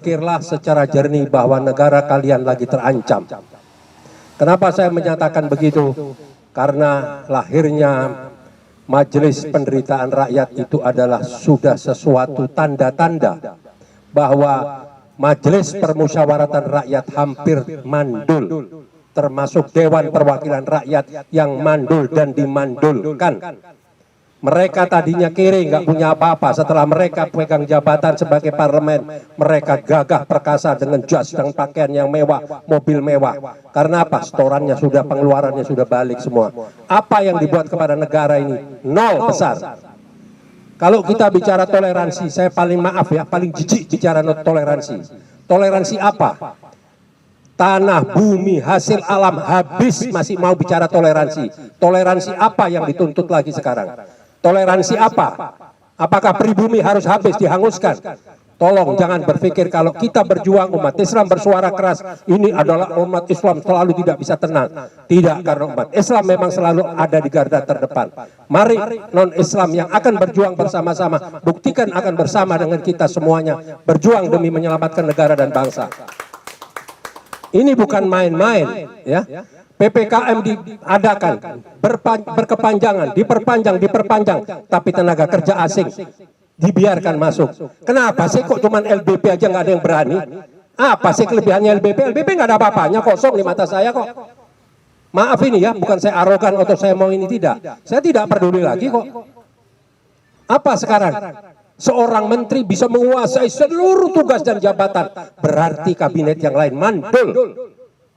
berpikirlah secara jernih bahwa negara kalian lagi terancam. Kenapa saya menyatakan begitu? Karena lahirnya Majelis Penderitaan Rakyat itu adalah sudah sesuatu tanda-tanda bahwa Majelis Permusyawaratan Rakyat hampir mandul, termasuk Dewan Perwakilan Rakyat yang mandul dan dimandulkan. Mereka tadinya kiri, nggak punya apa-apa. Setelah mereka pegang jabatan sebagai parlemen, mereka gagah perkasa dengan jas dan pakaian yang mewah, mobil mewah. Karena apa? Setorannya sudah, pengeluarannya sudah balik semua. Apa yang dibuat kepada negara ini? Nol besar. Kalau kita bicara toleransi, saya paling maaf ya, paling jijik bicara toleransi. Toleransi apa? Tanah, bumi, hasil alam habis masih mau bicara toleransi. Toleransi apa yang dituntut lagi sekarang? Toleransi apa? Apakah pribumi harus habis, dihanguskan? Tolong jangan berpikir kalau kita berjuang, umat Islam bersuara keras, ini adalah umat Islam selalu tidak bisa tenang. Tidak, karena umat Islam memang selalu ada di garda terdepan. Mari non-Islam yang akan berjuang bersama-sama, buktikan akan bersama dengan kita semuanya, berjuang demi menyelamatkan negara dan bangsa. Ini bukan main-main, ya. PPKM diadakan, berkepanjangan, diperpanjang, tapi tenaga kerja asing dibiarkan masuk. Kenapa sih kok cuman LBP aja nggak ada yang berani? Apa sih kelebihannya LBP? LBP nggak ada apa-apanya, kosong di mata saya kok. Maaf ini ya, bukan saya arogan atau saya mau ini, tidak. Saya tidak peduli lagi kok. Apa sekarang? Seorang menteri bisa menguasai seluruh tugas dan jabatan, berarti kabinet yang lain mandul.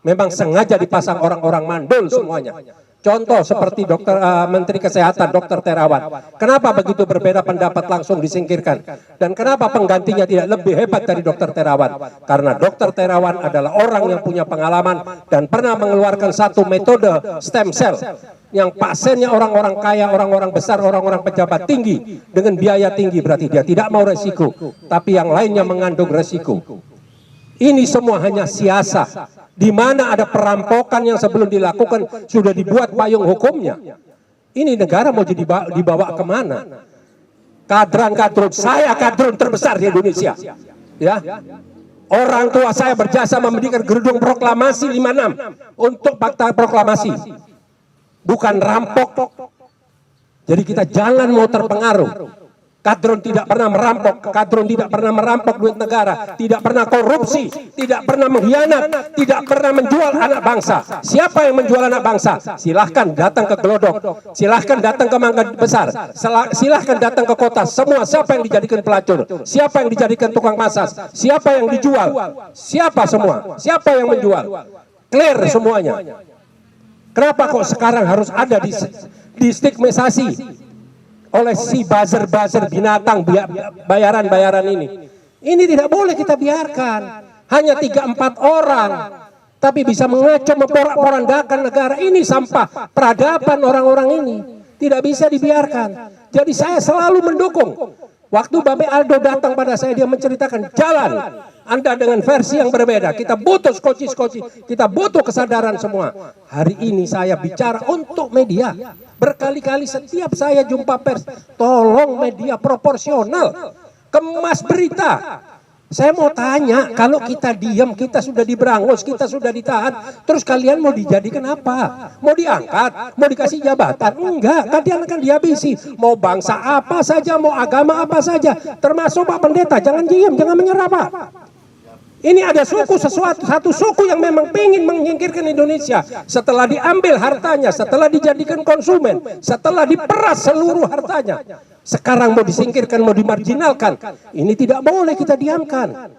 Memang sengaja dipasang orang-orang mandul semuanya. Contoh seperti Menteri Kesehatan Dr. Terawan. Kenapa begitu berbeda pendapat langsung disingkirkan? Dan kenapa penggantinya tidak lebih hebat dari Dr. Terawan? Karena Dr. Terawan adalah orang yang punya pengalaman dan pernah mengeluarkan satu metode stem cell yang pasiennya orang-orang kaya, orang-orang besar, orang-orang pejabat tinggi dengan biaya tinggi, berarti dia tidak mau resiko, tapi yang lainnya mengandung resiko. Ini semua hanya siasat, di mana ada perampokan yang sebelum dilakukan sudah dibuat payung hukumnya. Ini negara mau jadi dibawa kemana? Kadran-kadrun, saya kadrun terbesar di Indonesia. Ya, orang tua saya berjasa memberikan gedung proklamasi 56 untuk fakta proklamasi, bukan rampok. Jadi kita jangan mau terpengaruh. Kadrun tidak pernah merampok, kadrun tidak pernah merampok duit negara, tidak pernah korupsi, tidak pernah mengkhianat, tidak pernah menjual anak bangsa. Siapa yang menjual anak bangsa? Silahkan datang ke Glodok, silahkan datang ke Mangga Besar, silahkan datang ke kota. Semua siapa yang dijadikan pelacur, siapa yang dijadikan tukang masas, siapa yang dijual, siapa semua, siapa yang menjual. Clear semuanya. Kenapa kok sekarang harus ada di stigmatisasi oleh si buzzer-buzzer binatang bayaran-bayaran ini? Ini tidak boleh kita biarkan. Hanya 3-4 orang, tapi bisa mengacau, memporak-porandakan negara ini. Sampah peradaban orang-orang ini tidak bisa dibiarkan. Jadi saya selalu mendukung. Waktu Babe Aldo datang pada saya, dia menceritakan jalan Anda dengan versi yang berbeda. Kita butuh skoci-skoci, kita butuh kesadaran semua. Hari ini saya bicara untuk media. Berkali-kali setiap saya jumpa pers, tolong media proporsional, kemas berita. Saya mau tanya, kalau kita diam, kita sudah diberangus, kita sudah ditahan, terus kalian mau dijadikan apa? Mau diangkat? Mau dikasih jabatan? Enggak, kalian akan dihabisi. Mau bangsa apa saja, mau agama apa saja, termasuk Pak Pendeta, jangan diam, jangan menyerah Pak. Ini ada satu suku yang memang ingin menyingkirkan Indonesia. Setelah diambil hartanya, setelah dijadikan konsumen, setelah diperas seluruh hartanya, sekarang mau disingkirkan, mau dimarginalkan. Ini tidak boleh kita diamkan.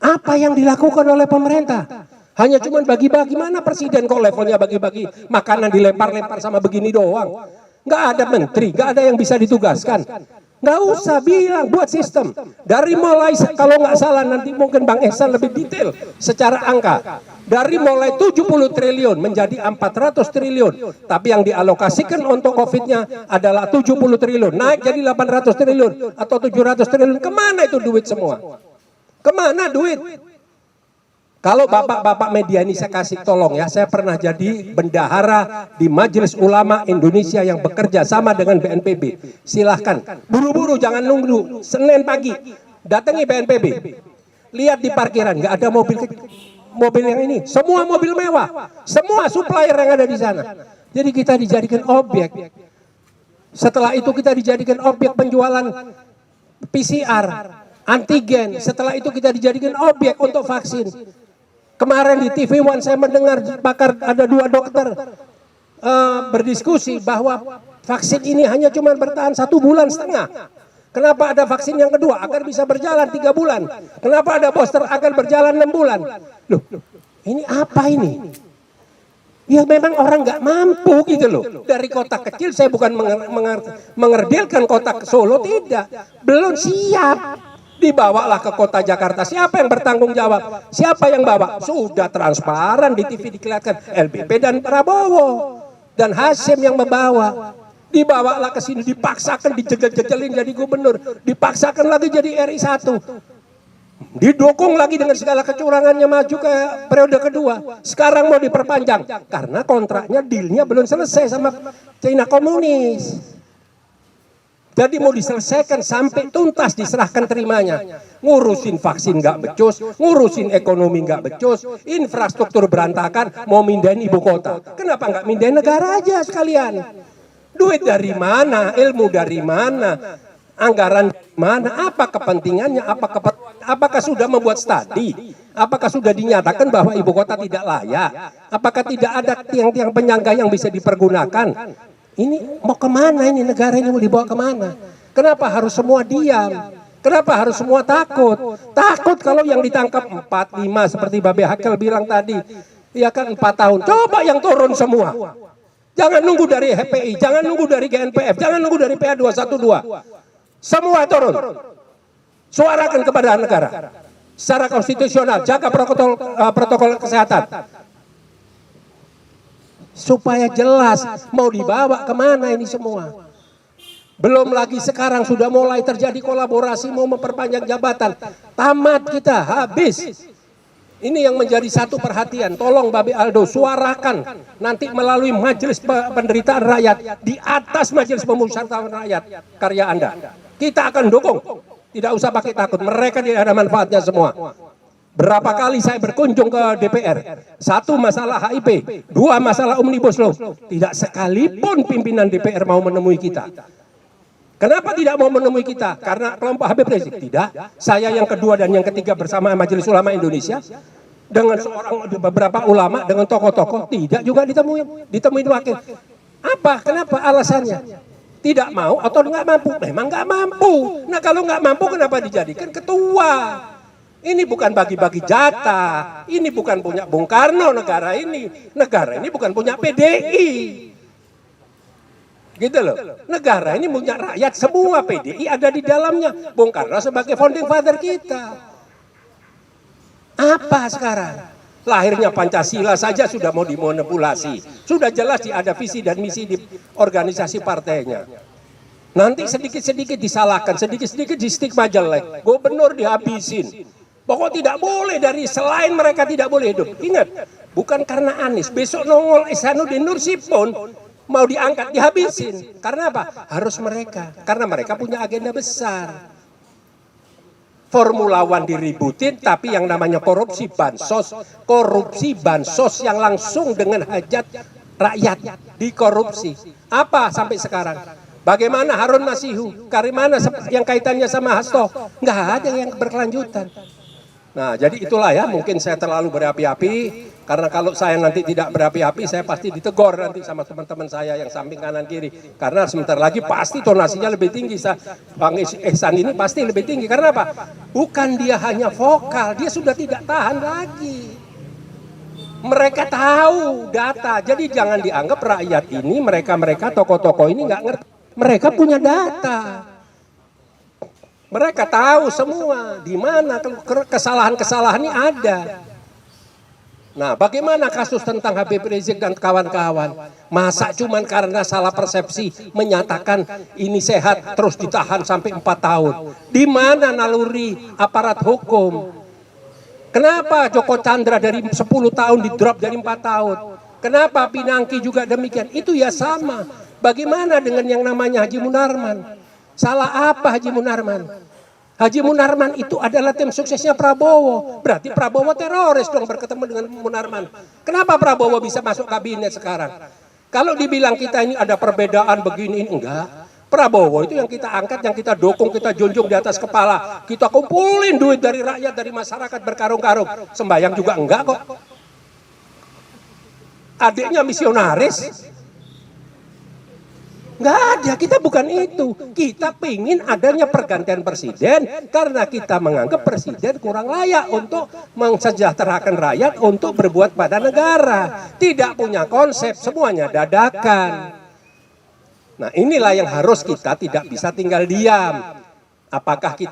Apa yang dilakukan oleh pemerintah? Hanya cuma bagi-bagi. Mana presiden kok levelnya bagi-bagi makanan, dilempar-lempar sama begini doang? Nggak ada menteri, nggak ada yang bisa ditugaskan. Nggak usah bilang, buat sistem. Dari mulai, kalau nggak salah nanti mungkin Bang Ehsan lebih detail secara angka. Dari mulai 70 triliun menjadi 400 triliun. Tapi yang dialokasikan untuk COVID-nya adalah 70 triliun. Naik jadi 800 triliun atau 700 triliun. Kemana itu duit semua? Kemana duit? Kalau bapak-bapak media ini saya kasih tolong ya, saya pernah jadi bendahara di Majelis Ulama Indonesia yang bekerja sama dengan BNPB. Silahkan, buru-buru jangan nunggu, Senin pagi datangi BNPB. Lihat di parkiran, nggak ada mobil yang ini. Semua mobil mewah, semua supplier yang ada di sana. Jadi kita dijadikan objek. Setelah itu kita dijadikan objek penjualan PCR, antigen. Setelah itu kita dijadikan objek untuk vaksin. Kemarin di TV One saya mendengar pakar, ada 2 dokter berdiskusi bahwa vaksin ini hanya cuma bertahan 1,5 bulan. Kenapa ada vaksin yang kedua? Agar bisa berjalan 3 bulan. Kenapa ada booster? Agar berjalan 6 bulan. Loh, ini apa ini? Ya memang orang nggak mampu gitu loh. Dari kota kecil, saya bukan mengerdilkan kota Solo, tidak. Belum siap. Dibawalah ke kota Jakarta. Siapa yang bertanggung jawab? Siapa yang bawa? Sudah transparan di TV dikelihatkan. LBP dan Prabowo. Dan Hasyim yang membawa. Dibawalah ke sini, dipaksakan, dijegel-jegelin jadi gubernur, dipaksakan lagi jadi RI 1, didukung lagi dengan segala kecurangannya maju ke periode kedua. Sekarang mau diperpanjang karena kontraknya, dealnya belum selesai sama China komunis. Jadi mau diselesaikan sampai tuntas, diserahkan terimanya. Ngurusin vaksin nggak becus, ngurusin ekonomi nggak becus, infrastruktur berantakan, mau mindahin ibu kota. Kenapa nggak mindahin negara aja sekalian? Duit dari mana? Ilmu dari mana? Anggaran dari mana? Apa kepentingannya? Apakah sudah membuat studi? Apakah sudah dinyatakan bahwa ibu kota tidak layak? Apakah tidak ada tiang-tiang penyangga yang bisa dipergunakan? Ini mau kemana ini negara ini, mau dibawa kemana? Kenapa harus semua diam? Kenapa harus semua takut? Takut kalau yang ditangkap 4, 5 seperti Babe Hakel bilang tadi. Ya kan 4 tahun. Coba yang turun semua. Jangan nunggu dari HPI, jangan nunggu dari GNPF, jangan nunggu dari PA 212. Semua turun. Suarakan kepada negara. Secara konstitusional, jaga protokol kesehatan. Supaya jelas mau dibawa kemana ini semua. Belum lagi sekarang sudah mulai terjadi kolaborasi mau memperpanjang jabatan. Tamat kita, habis. Ini yang menjadi satu perhatian. Tolong Babe Aldo suarakan nanti melalui Majelis Penderitaan Rakyat, di atas Majelis Pemusyawaratan Rakyat karya Anda. Kita akan dukung. Tidak usah pakai takut. Mereka tidak ada manfaatnya semua. Berapa kali saya berkunjung ke DPR. 1 masalah HIP, 2 masalah Omnibus Law. Tidak sekalipun pimpinan DPR mau menemui kita. Kenapa tidak mau menemui kita? Karena kelompok Habib Rizik? Tidak. Saya yang kedua dan yang ketiga bersama Majelis Ulama Indonesia, dengan beberapa ulama, dengan tokoh-tokoh, tidak juga ditemuin wakil. Apa? Kenapa alasannya? Tidak mau atau nggak mampu? Memang nggak mampu. Nah kalau nggak mampu kenapa dijadikan ketua? Ini bukan bagi-bagi jatah. Ini bukan punya Bung Karno negara ini. Negara ini bukan punya PDI. Gitu loh. Negara ini punya rakyat semua, PDI ada di dalamnya. Bung Karno sebagai founding father kita. Apa sekarang? Lahirnya Pancasila saja sudah mau dimanipulasi. Sudah jelas ada visi dan misi di organisasi partainya. Nanti sedikit-sedikit disalahkan, sedikit-sedikit di stigma jelek. Gubernur dihabisin. Pokok tidak boleh, dari selain mereka tidak boleh hidup. Ingat, bukan karena Anies. Besok nongol Ihsanuddin Nursi-pun mau diangkat, dihabisin. Karena apa? Harus mereka. Karena mereka punya agenda besar. Formula One diributin, tapi yang namanya korupsi bansos yang langsung dengan hajat rakyat dikorupsi. Apa sampai sekarang? Bagaimana Harun Masihu? Bagaimana yang kaitannya sama Hasto? Nggak ada yang berkelanjutan. Nah, jadi itulah ya, mungkin saya terlalu berapi-api, karena kalau saya nanti tidak berapi-api, saya pasti ditegur nanti sama teman-teman saya yang samping kanan kiri. Karena sebentar lagi pasti tonasinya lebih tinggi, Bang Ihsan ini pasti lebih tinggi. Karena apa? Bukan dia hanya vokal, dia sudah tidak tahan lagi. Mereka tahu data, jadi jangan dianggap rakyat ini, mereka tokoh-tokoh ini nggak ngerti. Mereka punya data. Mereka tahu semua di mana kesalahan-kesalahan ini ada. Nah, bagaimana kasus tentang Habib Rizik dan kawan-kawan? Masa cuman karena salah persepsi menyatakan ini sehat terus ditahan sampai 4 tahun? Di mana naluri aparat hukum? Kenapa Joko Chandra dari 10 tahun di drop jadi 4 tahun? Kenapa Pinangki juga demikian? Itu ya sama. Bagaimana dengan yang namanya Haji Munarman? Salah apa Haji Munarman? Haji Munarman itu adalah tim suksesnya Prabowo. Berarti Prabowo teroris dong berketemu dengan Munarman. Kenapa Prabowo bisa masuk kabinet sekarang? Kalau dibilang kita ini ada perbedaan begini, enggak. Prabowo itu yang kita angkat, yang kita dukung, kita junjung di atas kepala. Kita kumpulin duit dari rakyat, dari masyarakat berkarung-karung. Sembayang juga enggak kok. Adiknya misionaris. Enggak ada, kita bukan itu. Kita pingin adanya pergantian presiden karena kita menganggap presiden kurang layak untuk mensejahterakan rakyat, untuk berbuat pada negara. Tidak punya konsep, semuanya dadakan. Nah inilah yang harus kita tidak bisa tinggal diam. Apakah kita